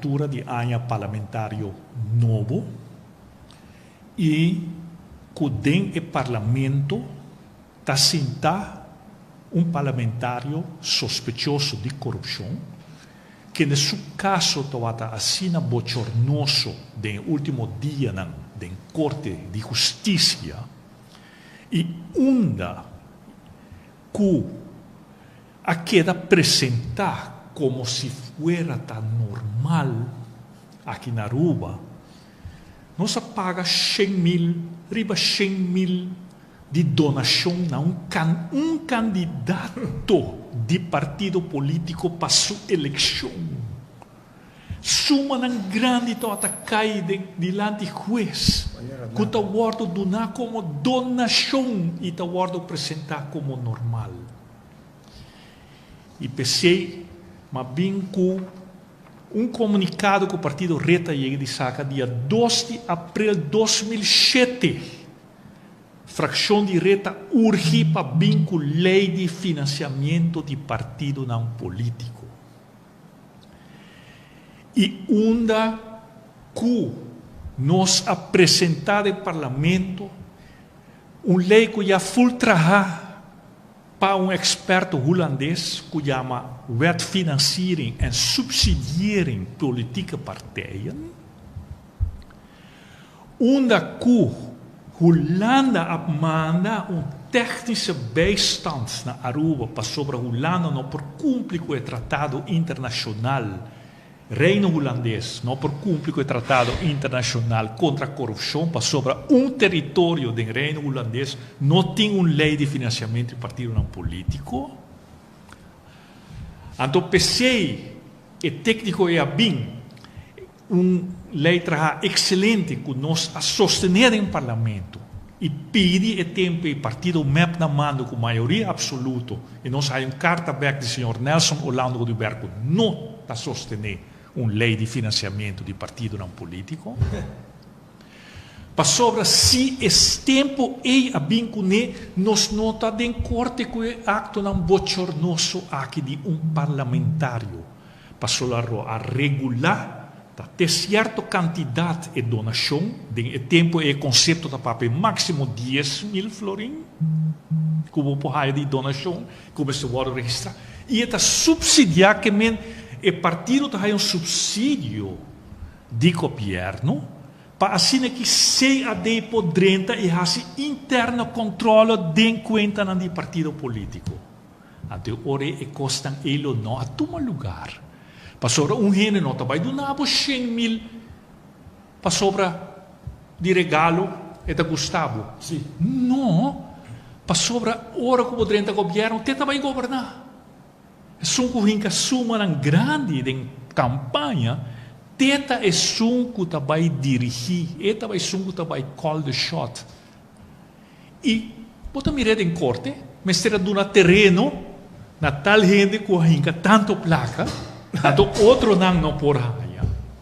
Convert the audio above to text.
abertura de ano parlamentário novo e que dentro do parlamento está sentado parlamentário sospechoso de corrupção, que no seu caso está assina bochornoso no último dia da Corte de Justiça e unda que a queda apresentar como se fuera tan normal aqui na Aruba, nós paga 100.000, riba 100.000 de donação a um candidato de partido político para sua eleição. Suma ng grande to atakay dilante juez. Que tawardo donar como donação e tawardo apresentar como normal. E pensei, mas bem com comunicado que o partido Reta chega de saca dia 2 de abril de 2007. Fração de Reta urge para bem com lei de financiamento de partido não político. E onda que nos apresentado ao parlamento lei que já foi trabalhada para experto holandês que chama Wet Financiering en Subsidiering Politieke Partijen. Onda que Holanda manda technische bijstand naar Aruba para sobre Holanda não por cumprir com o tratado internacional Reino holandês não por cumprir com o tratado internacional contra a corrupção para sobre território do Reino holandês não tem lei de financiamento de partido não político. Então pensei e técnico é bem lei excelente que nós a sostener em parlamento e pede tempo e partido MEP na mando com maioria absoluta e nós há carta aberta do senhor Nelson Orlando Rodrigo não está sostener lei de financiamento de partido não político. Para sobre se esse tempo e a vincune nos nota de corte que o acto não bochornoso aqui de parlamentário para sobre a regular ter certa quantidade de donação, de tempo e conceito da papel máximo 10.000 florin, como por de donação, como se pode registrar, e está subsidiar que o partido tem subsídio de governo, para assim que se a de podrenta e haja interno controle de conta do partido político. Então, ora e costam ele não a tomar lugar. Para sobre gênero não vai donar 100.000 para sobre de regalo e da Gustavo. Sim. Não, para sobre hora que o podrenta governo, tenta vai governar. São que suma grande de campanha, teta é sum que vai dirigir, eta vai sum que vai call the shot. E bota mirada em corte, mas será do terreno, na tal gente que hinca tanto placa, então outro não por